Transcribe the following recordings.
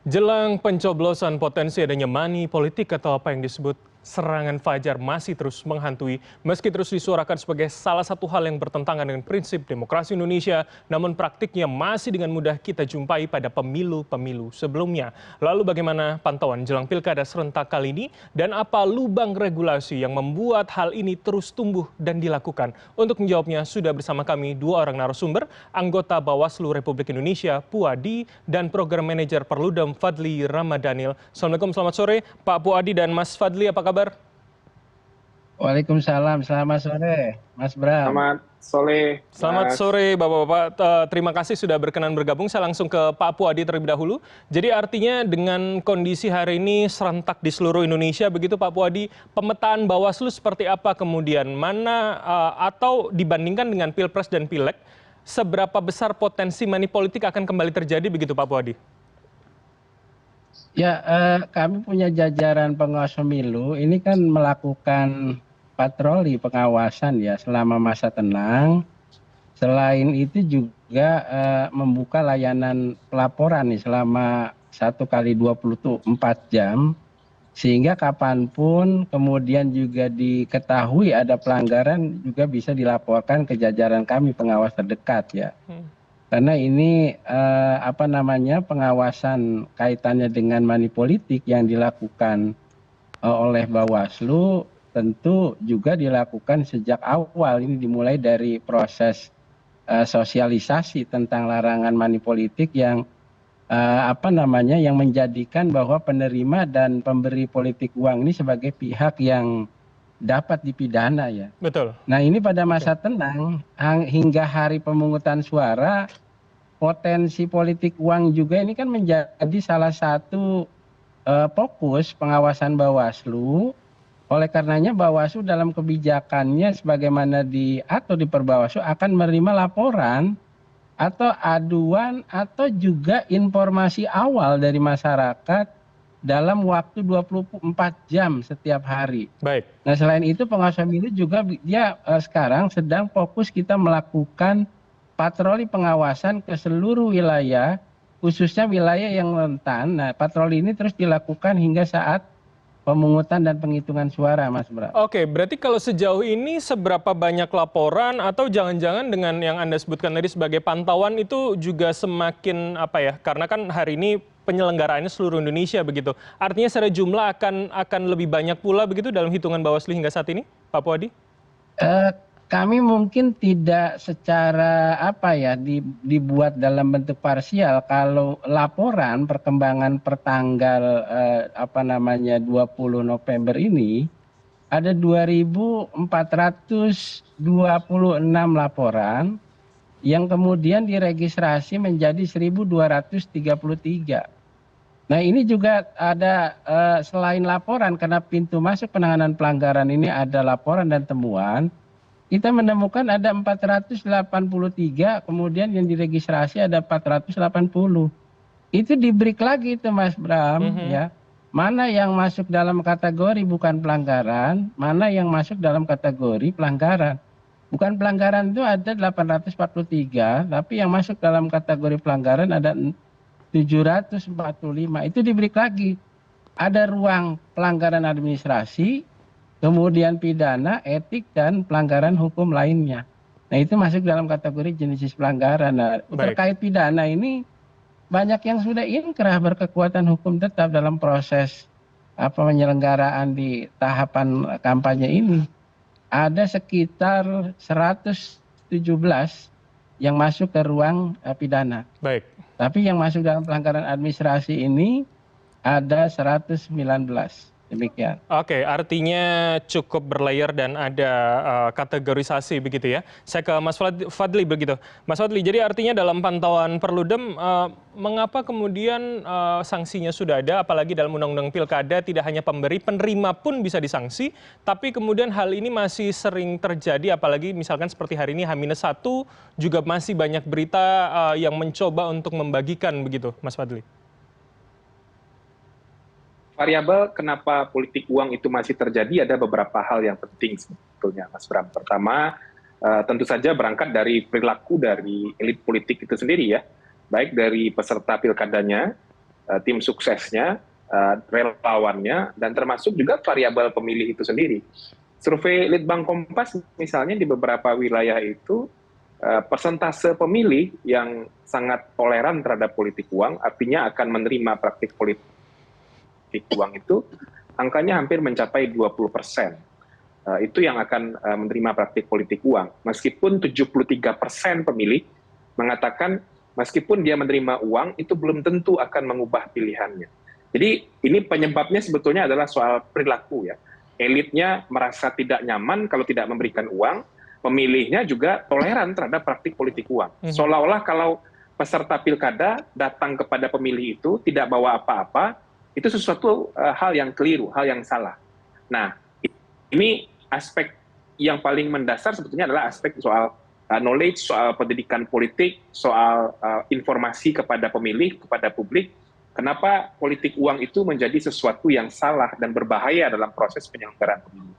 Jelang pencoblosan, potensi adanya money politik atau apa yang disebut serangan fajar masih terus menghantui. Meski terus disuarakan sebagai salah satu hal yang bertentangan dengan prinsip demokrasi Indonesia, namun praktiknya masih dengan mudah kita jumpai pada pemilu-pemilu sebelumnya. Lalu bagaimana pantauan jelang pilkada serentak kali ini dan apa lubang regulasi yang membuat hal ini terus tumbuh dan dilakukan? Untuk menjawabnya sudah bersama kami dua orang narasumber, anggota Bawaslu Republik Indonesia Puadi dan Program Manajer Perludem Fadli Ramadhanil. Assalamualaikum, selamat sore Pak Puadi dan Mas Fadli, apa kabar? Waalaikumsalam, selamat sore, Mas Bram. Selamat sore, Selamat Mas. sore Bapak-Bapak, terima kasih sudah berkenan bergabung. Saya langsung ke Pak Puadi terlebih dahulu. Jadi artinya dengan kondisi hari ini serentak di seluruh Indonesia, begitu Pak Puadi, pemetaan Bawaslu seperti apa kemudian? Mana atau dibandingkan dengan Pilpres dan Pileg, seberapa besar potensi money politik akan kembali terjadi begitu Pak Puadi? Ya, kami punya jajaran pengawas pemilu, ini kan melakukan patroli pengawasan ya selama masa tenang. Selain itu juga membuka layanan pelaporan nih selama 1 kali 24 jam. Sehingga kapanpun kemudian juga diketahui ada pelanggaran juga bisa dilaporkan ke jajaran kami pengawas terdekat ya. Karena ini pengawasan kaitannya dengan money politik yang dilakukan oleh Bawaslu tentu juga dilakukan sejak awal. Ini dimulai dari proses sosialisasi tentang larangan money politik yang yang menjadikan bahwa penerima dan pemberi politik uang ini sebagai pihak yang dapat dipidana ya. Betul. Nah ini pada masa tenang hingga hari pemungutan suara, potensi politik uang juga ini kan menjadi salah satu fokus pengawasan Bawaslu. Oleh karenanya Bawaslu dalam kebijakannya sebagaimana diatur di Perbawaslu akan menerima laporan atau aduan atau juga informasi awal dari masyarakat dalam waktu 24 jam setiap hari. Baik. Nah selain itu pengawas pemilu juga dia sekarang sedang fokus kita melakukan patroli pengawasan ke seluruh wilayah, khususnya wilayah yang rentan. Nah patroli ini terus dilakukan hingga saat pemungutan dan penghitungan suara, Mas Bram. Oke, berarti kalau sejauh ini seberapa banyak laporan atau jangan-jangan dengan yang Anda sebutkan tadi sebagai pantauan itu juga semakin apa ya? Karena kan hari ini penyelenggaraannya seluruh Indonesia begitu. Artinya secara jumlah akan lebih banyak pula begitu dalam hitungan Bawaslu hingga saat ini, Pak Puadi? Kami mungkin tidak secara dibuat dalam bentuk parsial. Kalau laporan perkembangan pertanggal 20 November ini ada 2.426 laporan yang kemudian diregistrasi menjadi 1.233. Nah ini juga ada selain laporan karena pintu masuk penanganan pelanggaran ini ada laporan dan temuan. Kita menemukan ada 483, kemudian yang diregistrasi ada 480. Itu di-break lagi itu Mas Bram ya. Mana yang masuk dalam kategori bukan pelanggaran, mana yang masuk dalam kategori pelanggaran. Bukan pelanggaran itu ada 843, tapi yang masuk dalam kategori pelanggaran ada 745. Itu di-break lagi. Ada ruang pelanggaran administrasi, kemudian pidana, etik, dan pelanggaran hukum lainnya. Nah itu masuk dalam kategori jenis pelanggaran. Nah, terkait pidana ini banyak yang sudah inkrah berkekuatan hukum tetap dalam proses penyelenggaraan di tahapan kampanye ini. Ada sekitar 117 yang masuk ke ruang pidana. Baik. Tapi yang masuk dalam pelanggaran administrasi ini ada 119. Demikian. Oke, artinya cukup berlayer dan ada kategorisasi begitu ya. Saya ke Mas Fadli begitu. Mas Fadli, jadi artinya dalam pantauan Perludem, mengapa kemudian sanksinya sudah ada, apalagi dalam Undang-Undang Pilkada tidak hanya pemberi, penerima pun bisa disanksi, tapi kemudian hal ini masih sering terjadi, apalagi misalkan seperti hari ini H-1 juga masih banyak berita yang mencoba untuk membagikan begitu, Mas Fadli. Variabel kenapa politik uang itu masih terjadi ada beberapa hal yang penting sebetulnya, Mas Bram. Pertama, tentu saja berangkat dari perilaku dari elit politik itu sendiri ya, baik dari peserta pilkadanya tim suksesnya, relawannya, dan termasuk juga variabel pemilih itu sendiri. Survei Litbang Kompas misalnya di beberapa wilayah itu persentase pemilih yang sangat toleran terhadap politik uang, artinya akan menerima praktik politik uang itu, angkanya hampir mencapai 20%. Itu yang akan menerima praktik politik uang. Meskipun 73% pemilih mengatakan meskipun dia menerima uang, itu belum tentu akan mengubah pilihannya. Jadi ini penyebabnya sebetulnya adalah soal perilaku ya. Elitnya merasa tidak nyaman kalau tidak memberikan uang, pemilihnya juga toleran terhadap praktik politik uang. Seolah-olah kalau peserta pilkada datang kepada pemilih itu tidak bawa apa-apa, itu sesuatu hal yang keliru, hal yang salah. Nah, ini aspek yang paling mendasar sebetulnya adalah aspek soal knowledge, soal pendidikan politik, soal informasi kepada pemilih, kepada publik. Kenapa politik uang itu menjadi sesuatu yang salah dan berbahaya dalam proses penyelenggaraan pemilu.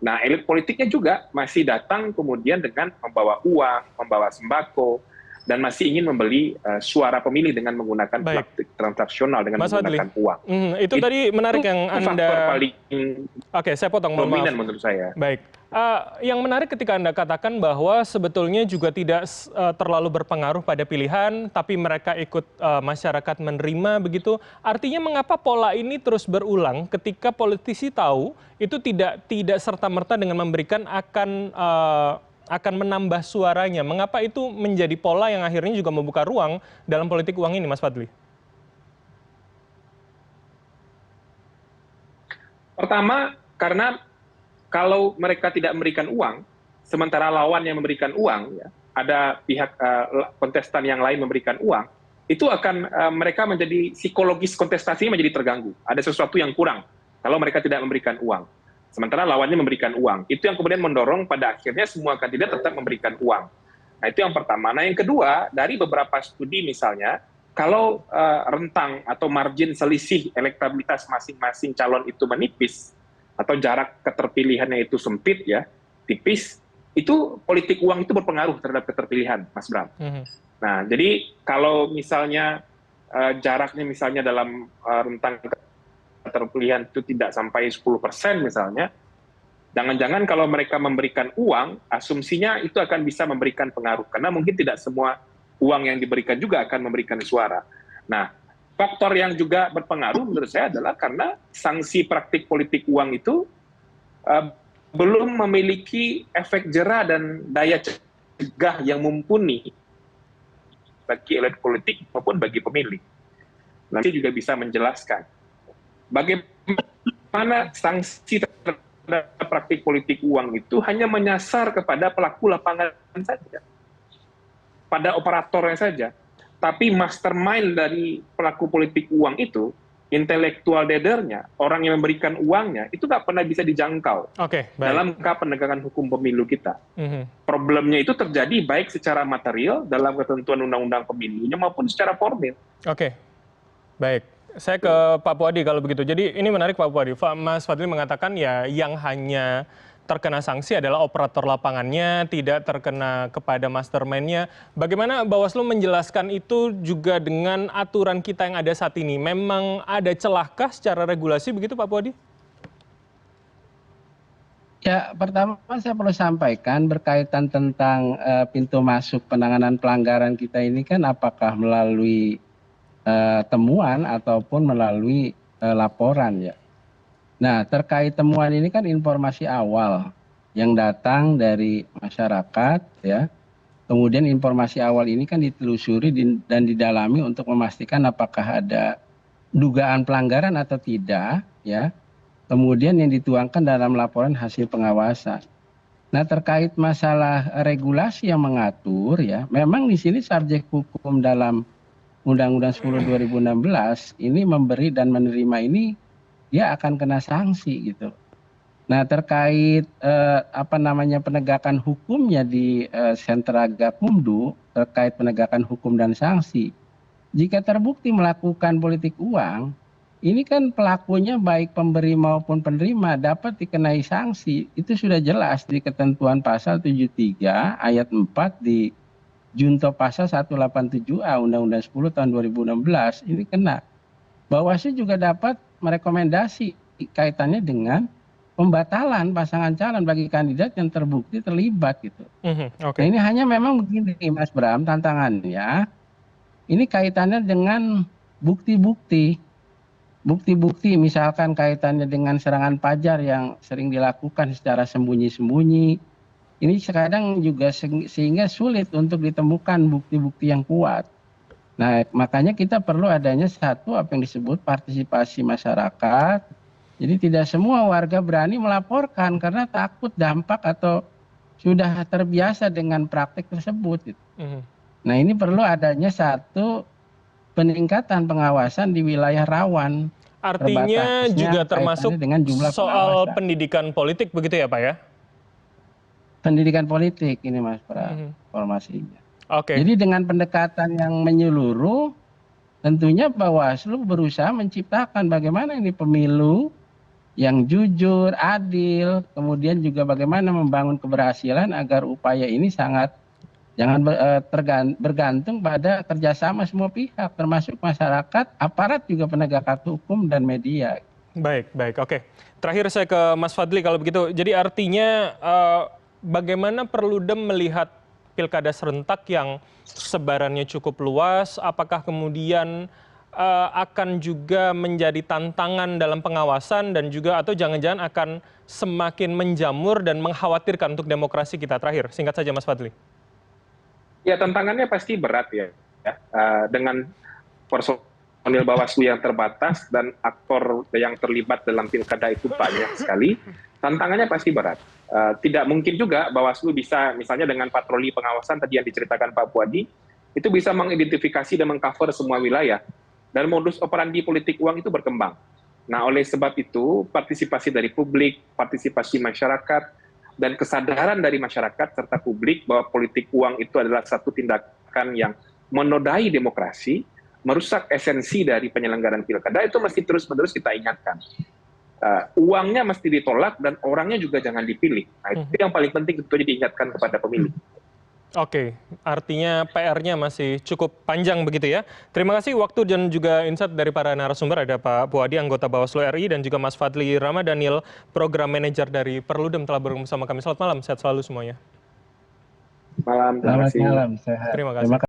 Nah, elit politiknya juga masih datang kemudian dengan membawa uang, membawa sembako, dan masih ingin membeli suara pemilih dengan menggunakan praktik transaksional, dengan menggunakan uang. Itu tadi menarik yang Anda... paling Oke, saya potong, dominan menurut saya. Baik. Yang menarik ketika Anda katakan bahwa sebetulnya juga tidak terlalu berpengaruh pada pilihan, tapi mereka ikut masyarakat menerima begitu. Artinya mengapa pola ini terus berulang ketika politisi tahu itu tidak serta-merta dengan memberikan akan menambah suaranya. Mengapa itu menjadi pola yang akhirnya juga membuka ruang dalam politik uang ini, Mas Fadli? Pertama, karena kalau mereka tidak memberikan uang, sementara lawan yang memberikan uang, ya, ada pihak kontestan yang lain memberikan uang, itu akan mereka menjadi psikologis kontestasinya menjadi terganggu. Ada sesuatu yang kurang kalau mereka tidak memberikan uang. Sementara lawannya memberikan uang. Itu yang kemudian mendorong pada akhirnya semua kandidat tetap memberikan uang. Nah, itu yang pertama. Nah, yang kedua, dari beberapa studi misalnya, kalau rentang atau margin selisih elektabilitas masing-masing calon itu menipis, atau jarak keterpilihannya itu sempit ya, tipis, itu politik uang itu berpengaruh terhadap keterpilihan, Mas Bram. Nah, jadi kalau misalnya jaraknya misalnya dalam rentang keterpilihan itu tidak sampai 10% misalnya, jangan-jangan kalau mereka memberikan uang, asumsinya itu akan bisa memberikan pengaruh, karena mungkin tidak semua uang yang diberikan juga akan memberikan suara. Nah, faktor yang juga berpengaruh menurut saya adalah karena sanksi praktik politik uang itu belum memiliki efek jera dan daya cegah yang mumpuni bagi elit politik maupun bagi pemilih. Nanti juga bisa menjelaskan bagaimana sanksi terhadap praktik politik uang itu hanya menyasar kepada pelaku lapangan saja, pada operatornya saja. Tapi mastermind dari pelaku politik uang itu, intelektual leadernya, orang yang memberikan uangnya, itu nggak pernah bisa dijangkau dalam penegakan hukum pemilu kita. Problemnya itu terjadi baik secara material dalam ketentuan undang-undang pemilunya maupun secara formil. Oke, baik. Saya ke Pak Puadi kalau begitu. Jadi ini menarik Pak Puadi. Mas Fadli mengatakan ya yang hanya terkena sanksi adalah operator lapangannya, tidak terkena kepada mastermind-nya. Bagaimana Bawaslu menjelaskan itu juga dengan aturan kita yang ada saat ini? Memang ada celahkah secara regulasi begitu Pak Puadi? Ya, pertama saya perlu sampaikan berkaitan tentang pintu masuk penanganan pelanggaran kita ini kan apakah melalui temuan ataupun melalui laporan ya. Nah, terkait temuan ini kan informasi awal yang datang dari masyarakat ya. Kemudian informasi awal ini kan ditelusuri dan didalami untuk memastikan apakah ada dugaan pelanggaran atau tidak ya. Kemudian yang dituangkan dalam laporan hasil pengawasan. Nah, terkait masalah regulasi yang mengatur ya, memang di sini subjek hukum dalam Undang-Undang 10 2016 ini memberi dan menerima ini dia akan kena sanksi gitu. Nah, terkait penegakan hukumnya di sentra Gakumdu terkait penegakan hukum dan sanksi. Jika terbukti melakukan politik uang, ini kan pelakunya baik pemberi maupun penerima dapat dikenai sanksi. Itu sudah jelas di ketentuan pasal 73 ayat 4 di Junto pasal 187A Undang-Undang 10 tahun 2016 ini kena. Bawaslu juga dapat merekomendasi kaitannya dengan pembatalan pasangan calon bagi kandidat yang terbukti terlibat gitu. Oke. Nah ini hanya memang begini Mas Bram, tantangannya ini kaitannya dengan bukti-bukti. Bukti-bukti misalkan kaitannya dengan serangan fajar yang sering dilakukan secara sembunyi-sembunyi. Ini sekarang juga sehingga sulit untuk ditemukan bukti-bukti yang kuat. Nah, makanya kita perlu adanya satu apa yang disebut partisipasi masyarakat. Jadi tidak semua warga berani melaporkan karena takut dampak atau sudah terbiasa dengan praktik tersebut. Nah, ini perlu adanya satu peningkatan pengawasan di wilayah rawan. Artinya juga termasuk dengan jumlah soal pengawasan. pendidikan politik begitu ya Pak ya? Pendidikan politik ini Mas Pram, informasinya. Oke. Jadi dengan pendekatan yang menyeluruh, tentunya Bawaslu berusaha menciptakan bagaimana ini pemilu yang jujur, adil, kemudian juga bagaimana membangun keberhasilan agar upaya ini jangan bergantung pada kerjasama semua pihak, termasuk masyarakat, aparat juga penegakan hukum dan media. Baik, oke. Terakhir saya ke Mas Fadli kalau begitu. Jadi artinya bagaimana Perludem melihat pilkada serentak yang sebarannya cukup luas, apakah kemudian akan juga menjadi tantangan dalam pengawasan dan juga atau jangan-jangan akan semakin menjamur dan mengkhawatirkan untuk demokrasi kita? Terakhir, singkat saja Mas Fadli. Ya tantangannya pasti berat ya, dengan personil Bawaslu yang terbatas dan aktor yang terlibat dalam pilkada itu banyak sekali, tantangannya pasti berat. Tidak mungkin juga Bawaslu bisa misalnya dengan patroli pengawasan tadi yang diceritakan Pak Puadi, itu bisa mengidentifikasi dan mengcover semua wilayah. Dan modus operandi politik uang itu berkembang. Nah oleh sebab itu partisipasi dari publik, partisipasi masyarakat, dan kesadaran dari masyarakat serta publik bahwa politik uang itu adalah satu tindakan yang menodai demokrasi, merusak esensi dari penyelenggaraan pilkada, itu mesti terus-menerus kita ingatkan. Uangnya mesti ditolak dan orangnya juga jangan dipilih. Nah, itu yang paling penting tentunya diingatkan kepada pemilih. Oke, artinya PR-nya masih cukup panjang begitu ya. Terima kasih waktu dan juga insight dari para narasumber. Ada Pak Puadi, anggota Bawaslu RI, dan juga Mas Fadli Ramadhanil, Program Manager dari Perludem telah bergabung bersama kami. Selamat malam, sehat selalu semuanya. Malam, terima kasih. Selamat malam, sehat. Terima kasih.